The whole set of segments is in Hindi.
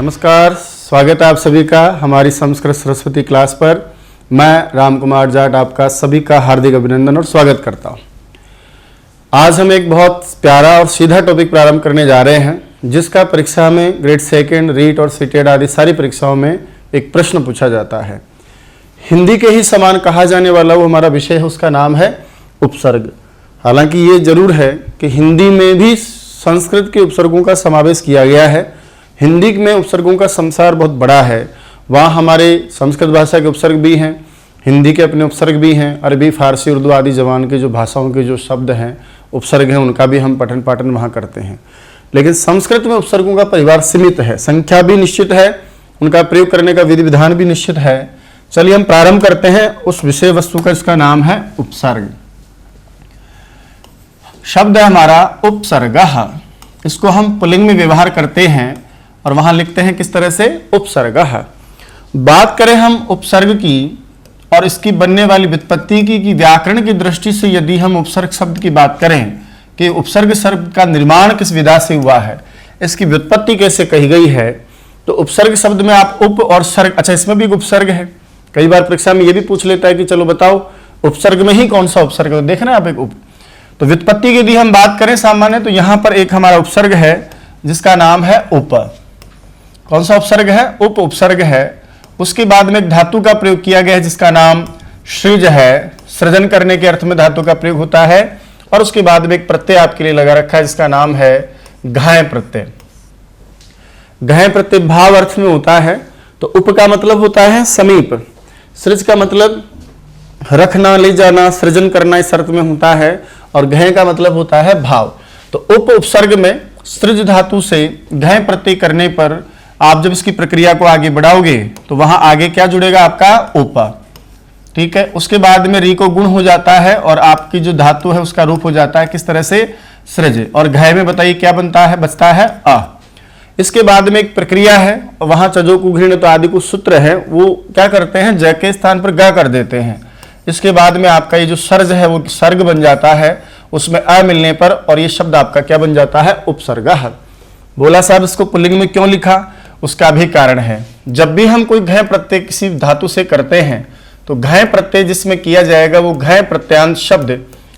नमस्कार, स्वागत है आप सभी का हमारी संस्कृत सरस्वती क्लास पर। मैं राम कुमार जाट आपका सभी का हार्दिक अभिनंदन और स्वागत करता हूं। आज हम एक बहुत प्यारा और सीधा टॉपिक प्रारंभ करने जा रहे हैं, जिसका परीक्षा में ग्रेड सेकेंड, रीट और सीटेड आदि सारी परीक्षाओं में एक प्रश्न पूछा जाता है। हिंदी के ही समान कहा जाने वाला वो हमारा विषय है, उसका नाम है उपसर्ग। हालांकि ये जरूर है कि हिंदी में भी संस्कृत के उपसर्गों का समावेश किया गया है। हिंदी में उपसर्गों का संसार बहुत बड़ा है, वहाँ हमारे संस्कृत भाषा के उपसर्ग भी हैं, हिंदी के अपने उपसर्ग भी हैं, अरबी, फारसी, उर्दू आदि जबान के जो भाषाओं के जो शब्द हैं, उपसर्ग हैं, उनका भी हम पठन पाठन वहाँ करते हैं। लेकिन संस्कृत में उपसर्गों का परिवार सीमित है, संख्या भी निश्चित है, उनका प्रयोग करने का विधि विधान भी निश्चित है। चलिए हम प्रारंभ करते हैं उस विषय वस्तु का, इसका नाम है उपसर्ग। शब्द है हमारा उपसर्गः। इसको हम पुल्लिंग में व्यवहार करते हैं और वहां लिखते हैं किस तरह से, उपसर्गः। बात करें हम उपसर्ग की और इसकी बनने वाली व्युत्पत्ति की व्याकरण की दृष्टि से यदि हम उपसर्ग शब्द की बात करें कि उपसर्ग शब्द का निर्माण किस विधा से हुआ है, इसकी व्युत्पत्ति कैसे कही गई है, तो उपसर्ग शब्द में आप उप और सर्ग, अच्छा इसमें भी उपसर्ग है। कई बार परीक्षा में यह भी पूछ लेता है कि चलो बताओ उपसर्ग में ही कौन सा उपसर्ग है, देखना आप एक उप। तो व्युत्पत्ति की यदि हम बात करें सामान्य, तो यहां पर एक हमारा उपसर्ग है जिसका नाम है उप। कौन सा उपसर्ग है, उप उपसर्ग है। उसके बाद में एक धातु का प्रयोग किया गया है जिसका नाम सृज है, सृजन करने के अर्थ में धातु का प्रयोग होता है। और उसके बाद में एक प्रत्यय आपके लिए लगा रखा है जिसका नाम है घाय प्रत्यय। घाय प्रत्यय भाव अर्थ में होता है। तो उप का मतलब होता है समीप, सृज का मतलब रखना, ले जाना, सृजन करना इस अर्थ में होता है, और घय का मतलब होता है भाव। तो उप उपसर्ग में सृज धातु से घय प्रत्यय करने पर आप जब इसकी प्रक्रिया को आगे बढ़ाओगे तो वहां आगे क्या जुड़ेगा, आपका उप। ठीक है, उसके बाद में री को गुण हो जाता है और आपकी जो धातु है उसका रूप हो जाता है किस तरह से, सृज। और घय में बताइए क्या बनता है, बचता है अ। इसके बाद में एक प्रक्रिया है, वहां चजो कुघृण तो आदि कुछ सूत्र है, वो क्या करते हैं, ज के स्थान पर ग कर देते हैं। इसके बाद में आपका ये जो सर्ज है वो सर्ग बन जाता है, उसमें अ मिलने पर, और ये शब्द आपका क्या बन जाता है, उपसर्गः। बोला साहब इसको पुल्लिंग में क्यों लिखा, उसका भी कारण है। जब भी हम कोई घय प्रत्यय किसी धातु से करते हैं तो घय प्रत्यय जिसमें किया जाएगा वो घय प्रत्यांत शब्द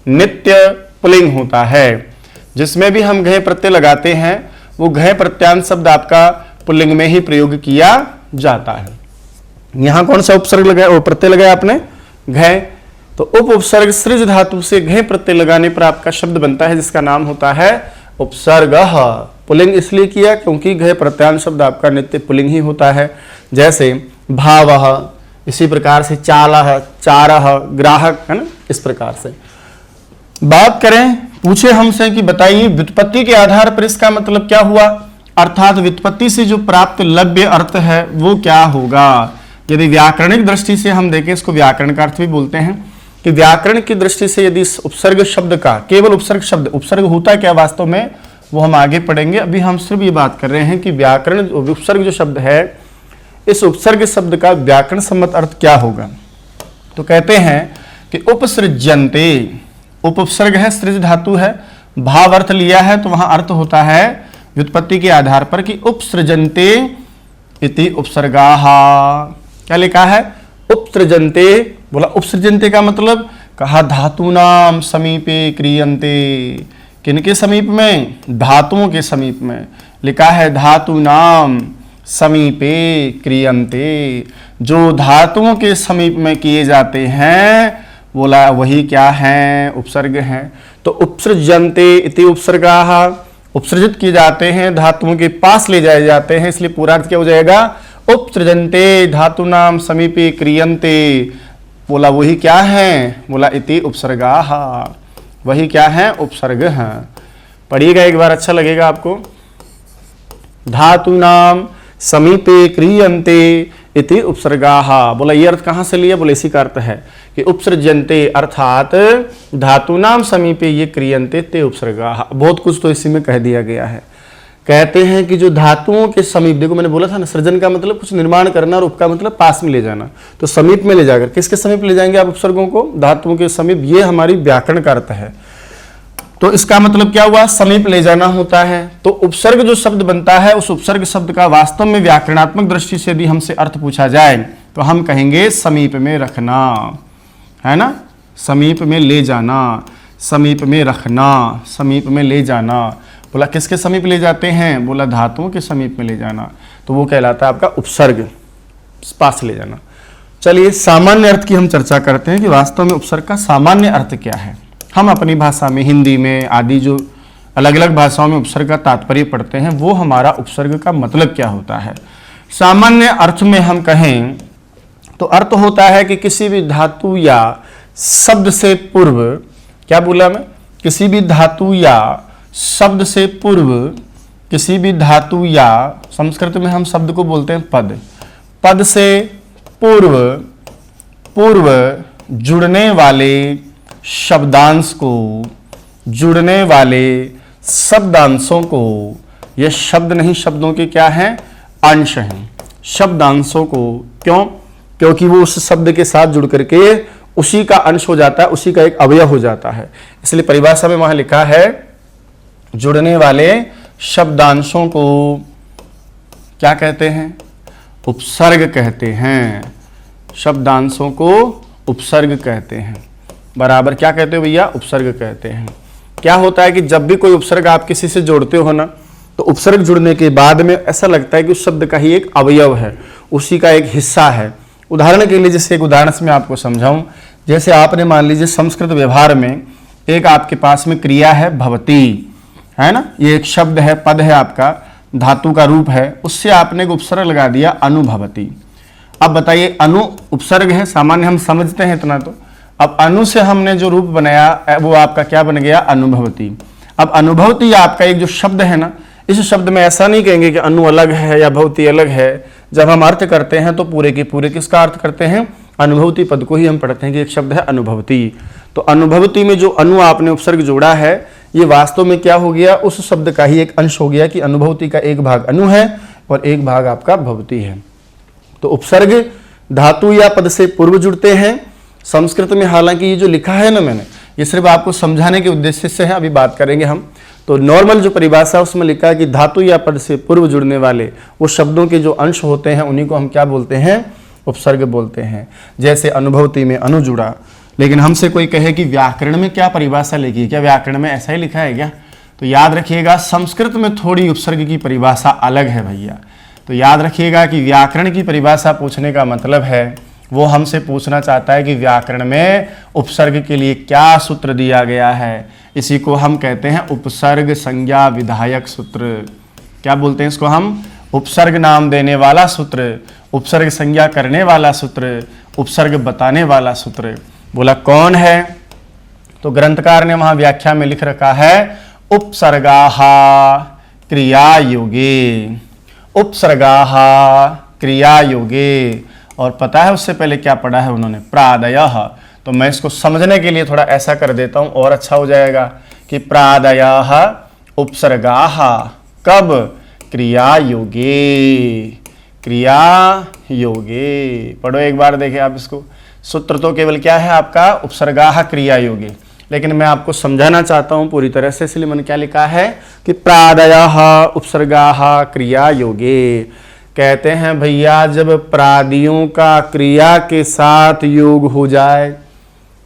नित्य पुल्लिंग होता है। जिसमें भी हम घय प्रत्यय लगाते हैं वो घय प्रत्यांत शब्द आपका पुल्लिंग में ही प्रयोग किया जाता है। यहां कौन सा उपसर्ग लगाया, वो प्रत्यय लगाया आपने, घय। तो उप उपसर्ग सृज धातु से घय प्रत्यय लगाने पर आपका शब्द बनता है जिसका नाम होता है उपसर्गः। पुल्लिंग इसलिए किया क्योंकि घय प्रत्यांत शब्द आपका नित्य पुल्लिंग ही होता है। जैसे भावः, इसी प्रकार से चालः, चारः, ग्राहक, है ना, इस प्रकार से। बात करें, पूछे हमसे कि बताइए व्युत्पत्ति के आधार पर इसका मतलब क्या हुआ, अर्थात व्युत्पत्ति से जो प्राप्त लभ्य अर्थ है वो क्या होगा। यदि व्याकरणिक दृष्टि से हम देखें, इसको व्याकरण का अर्थ भी बोलते हैं, कि व्याकरण की दृष्टि से यदि उपसर्ग शब्द का, केवल उपसर्ग शब्द, उपसर्ग होता क्या वास्तव में वो हम आगे पढ़ेंगे। अभी हम सिर्फ ये बात कर रहे हैं कि व्याकरण उपसर्ग जो शब्द है, इस उपसर्ग शब्द का व्याकरण सम्मत अर्थ क्या होगा। तो कहते हैं कि उपसृज्यन्ते, उप उपसर्ग है, सृज धातु है, भाव अर्थ लिया है, तो वहां अर्थ होता है व्युत्पत्ति के आधार पर कि उपसृजन्ते इति उपसर्गाः। क्या लिखा है, उपसृजन्ते। बोला उपसृजन्ते का मतलब कहा धातूनाम समीपे क्रियन्ते, किनके समीप में, धातुओं के समीप में। लिखा है धातूनाम समीपे क्रियन्ते, जो धातुओं के समीप में किए जाते हैं, बोला वही क्या है, उपसर्ग हैं। तो उपसृज्यन्ते इति उपसर्गाः, उपसर्जित किए जाते हैं, धातुओं के पास ले जाए जाते हैं, इसलिए पूरा अर्थ क्या हो जाएगा, उपसृजन्ते धातूनाम समीपे क्रियन्ते। बोला वही क्या है, बोला इति उपसर्गाः, वही क्या है, उपसर्ग हैं। पढ़िएगा एक बार, अच्छा लगेगा आपको। धातूनाम समीपे क्रियन्ते इति उपसर्गाः। बोला ये अर्थ कहां से लिया, बोले इसी का अर्थ है कि उपसृज्यन्ते अर्थात धातूनाम समीपे ये क्रियन्ते ते उपसर्गाः। बहुत कुछ तो इसी में कह दिया गया है। कहते हैं कि जो धातुओं के समीप, देखो मैंने बोला था ना, सृजन का मतलब कुछ निर्माण करना और उप का मतलब पास में ले जाना। तो समीप में ले जाकर, किसके समीप ले जाएंगे आप उपसर्गों को, धातुओं के समीप। ये हमारी व्याकरण का अर्थ है। तो इसका मतलब क्या हुआ, समीप ले जाना होता है। तो उपसर्ग जो शब्द बनता है, उस उपसर्ग शब्द का वास्तव में व्याकरणात्मक दृष्टि से यदि हमसे अर्थ पूछा जाए तो हम कहेंगे समीप में रखना, है ना, समीप में ले जाना, समीप में रखना, समीप में ले जाना। बोला किसके समीप ले जाते हैं, बोला धातुओं के समीप में ले जाना, तो वो कहलाता है आपका उपसर्ग, पास ले जाना। चलिए सामान्य अर्थ की हम चर्चा करते हैं कि वास्तव में उपसर्ग का सामान्य अर्थ क्या है। हम अपनी भाषा में, हिंदी में आदि जो अलग अलग भाषाओं में उपसर्ग का तात्पर्य पढ़ते हैं, वो हमारा उपसर्ग का मतलब क्या होता है। सामान्य अर्थ में हम कहें तो अर्थ होता है कि किसी भी धातु या शब्द से पूर्व, क्या बोला मैं, किसी भी धातु या शब्द से पूर्व, किसी भी धातु या, संस्कृत में हम शब्द को बोलते हैं पद, पद से पूर्व जुड़ने वाले शब्दांश को, जुड़ने वाले शब्दांशों को, ये शब्द नहीं, शब्दों के क्या हैं, अंश हैं, शब्दांशों को। क्यों, क्योंकि वो उस शब्द के साथ जुड़ करके उसी का अंश हो जाता है, उसी का एक अवयव हो जाता है। इसलिए परिभाषा में वहां लिखा है जुड़ने वाले शब्दांशों को क्या कहते हैं, उपसर्ग कहते हैं। शब्दांशों को उपसर्ग कहते हैं, बराबर क्या कहते हो भैया, उपसर्ग कहते हैं। क्या होता है कि जब भी कोई उपसर्ग आप किसी से जोड़ते हो ना, तो उपसर्ग जुड़ने के बाद में ऐसा लगता है कि उस शब्द का ही एक अवयव है, उसी का एक हिस्सा है। उदाहरण के लिए, जैसे एक उदाहरण से मैं आपको समझाऊं, जैसे आपने मान लीजिए संस्कृत व्यवहार में एक आपके पास में क्रिया है भवती, है ना, ये एक शब्द है, पद है आपका, धातु का रूप है, उससे आपने एक उपसर्ग लगा दिया अनुभवती। अब बताइए, अनु उपसर्ग है, सामान्य हम समझते हैं इतना तो। अब अनु से हमने जो रूप बनाया वो आपका क्या बन गया, अनुभवती। अब अनुभवती आपका एक जो शब्द है ना, इस शब्द में ऐसा नहीं कहेंगे कि अनु अलग है या भवती अलग है। जब हम अर्थ करते हैं तो पूरे के पूरे किसका अर्थ करते हैं, अनुभवती पद को ही हम पढ़ते हैं कि एक शब्द है अनुभवती। तो अनुभवती में जो अनु आपने उपसर्ग जोड़ा है, ये वास्तव में क्या हो गया, उस शब्द का ही एक अंश हो गया कि अनुभवती का एक भाग अनु है और एक भाग आपका भवती है। तो उपसर्ग धातु या पद से पूर्व जुड़ते हैं। संस्कृत में हालांकि ये जो लिखा है ना मैंने, ये सिर्फ आपको समझाने के उद्देश्य से है, अभी बात करेंगे हम। तो नॉर्मल जो परिभाषा है उसमें लिखा है कि धातु या पद से पूर्व जुड़ने वाले वो शब्दों के जो अंश होते हैं उन्हीं को हम क्या बोलते हैं, उपसर्ग बोलते हैं। जैसे अनुभवती में अनु जुड़ा। लेकिन हमसे कोई कहे कि व्याकरण में क्या परिभाषा लिखी है, क्या व्याकरण में ऐसा ही लिखा है क्या, तो याद रखिएगा संस्कृत में थोड़ी उपसर्ग की परिभाषा अलग है भैया। तो याद रखिएगा कि व्याकरण की परिभाषा पूछने का मतलब है वो हमसे पूछना चाहता है कि व्याकरण में उपसर्ग के लिए क्या सूत्र दिया गया है। इसी को हम कहते हैं उपसर्ग संज्ञा विधायक सूत्र। क्या बोलते हैं इसको हम, उपसर्ग नाम देने वाला सूत्र, उपसर्ग संज्ञा करने वाला सूत्र, उपसर्ग बताने वाला सूत्र। बोला कौन है, तो ग्रंथकार ने वहां व्याख्या में लिख रखा है उपसर्गाः क्रिया योगे, उपसर्गाः क्रिया योगे। और पता है उससे पहले क्या पढ़ा है उन्होंने, प्रादयः। तो मैं इसको समझने के लिए थोड़ा ऐसा कर देता हूं और अच्छा हो जाएगा कि प्रादयः उपसर्गाः कब, क्रिया योगे, क्रिया योगे। पढ़ो एक बार, देखें आप इसको। सूत्र तो केवल क्या है आपका, उपसर्गाः क्रिया योगे, लेकिन मैं आपको समझाना चाहता हूं पूरी तरह से, इसलिए मैंने क्या लिखा है कि प्रादयः उपसर्गाः क्रिया योगे। कहते हैं भैया जब प्रादियों का क्रिया के साथ योग हो जाए,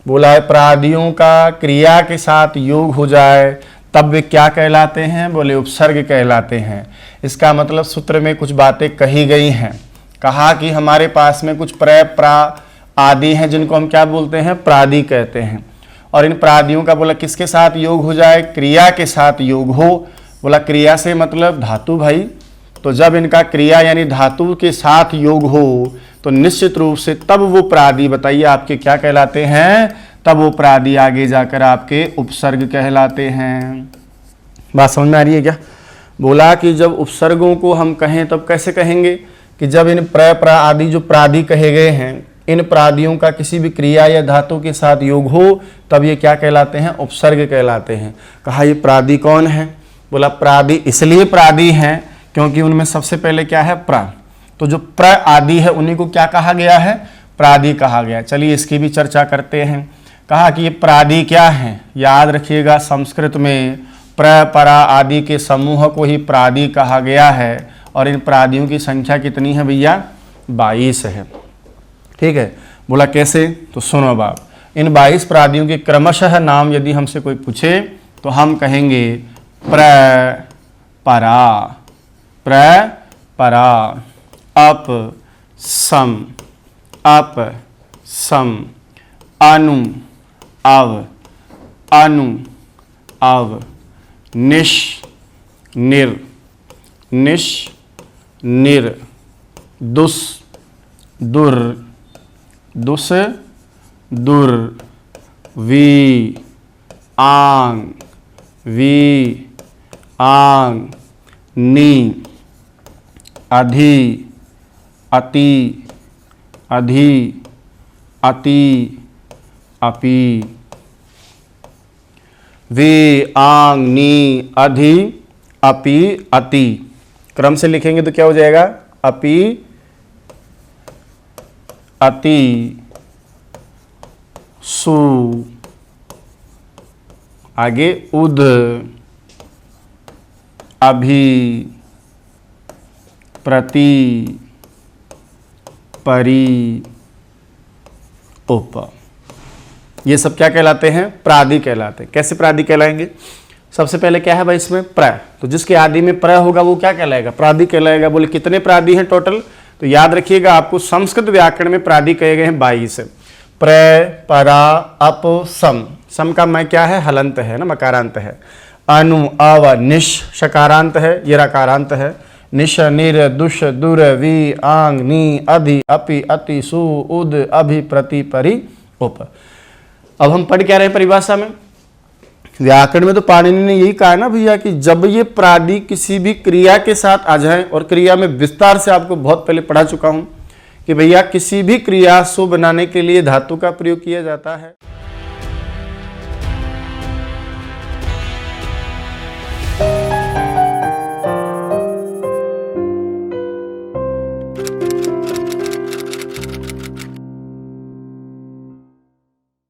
बोला है प्रादियों का क्रिया के साथ योग हो जाए तब वे क्या कहलाते हैं, बोले उपसर्ग कहलाते हैं। इसका मतलब सूत्र में कुछ बातें कही गई हैं। कहा कि हमारे पास में कुछ प्र प्रा आदि हैं जिनको हम क्या बोलते हैं, प्रादि कहते हैं। और इन प्रादियों का बोला किसके साथ योग हो जाए, क्रिया के साथ योग हो। बोला क्रिया से मतलब धातु भाई, तो जब इनका क्रिया यानी धातु के साथ योग हो तो निश्चित रूप से तब वो प्रादि, बताइए आपके क्या कहलाते हैं, तब वो प्रादि आगे जाकर आपके उपसर्ग कहलाते हैं। बात समझ में आ रही है क्या। बोला कि जब उपसर्गों को हम कहें तब कैसे कहेंगे कि जब इन प्र आदि जो प्रादि कहे गए हैं, इन प्रादियों का किसी भी क्रिया या धातु के साथ योग हो तब ये क्या कहलाते हैं, उपसर्ग कहलाते हैं। कहा ये प्रादि कौन है, बोला प्रादि इसलिए प्रादि हैं क्योंकि उनमें सबसे पहले क्या है, प्र। तो जो प्र आदि है उन्हीं को क्या कहा गया है, प्रादि कहा गया। चलिए इसकी भी चर्चा करते हैं। कहा कि ये प्रादि क्या है, याद रखिएगा संस्कृत में प्र परा आदि के समूह को ही प्रादि कहा गया है और इन प्रादियों की संख्या कितनी है भैया, 22 है। ठीक है, बोला कैसे, तो सुनो बाप, इन 22 प्रादियों के क्रमशः नाम यदि हमसे कोई पूछे तो हम कहेंगे प्र परा, प्र परा, अप सम, अप सम, अनु अव, अनु अव, निश निर, निश निर, दुस दुर, दुस दुर, वी आंग, वी आंग, नी, अधि अति, अधि अति, अपि, वे आंग, नी, अधि, अपि, अति। क्रम से लिखेंगे तो क्या हो जाएगा, अपि, अति, सु, आगे उद, अभि, प्रति, परि, उप। ये सब क्या कहलाते हैं, प्रादि कहलाते हैं। कैसे प्रादि कहलाएंगे, सबसे पहले क्या है भाई इसमें प्र, तो जिसके आदि में प्र होगा वो क्या कहलाएगा, प्रादि कहलाएगा। बोले कितने प्रादि हैं टोटल, तो याद रखिएगा आपको संस्कृत व्याकरण में प्रादि कहे गए हैं 22। प्र परा अप सम, सम का मैं क्या है, हलंत है ना, मकारांत है। अनु अव, निश शकारांत है, ये रकारांत है। निश निर, दुष दुर, वी आंग, नी, अधि अपि, अति, सु, उद, अभि, प्रति, परि, उप। अब हम पढ़ क्या रहे हैं परिभाषा में, व्याकरण में तो पाणिनि ने यही कहा है ना भैया कि जब ये प्रादि किसी भी क्रिया के साथ आ जाए, और क्रिया में विस्तार से आपको बहुत पहले पढ़ा चुका हूं कि भैया किसी भी क्रिया सु बनाने के लिए धातु का प्रयोग किया जाता है।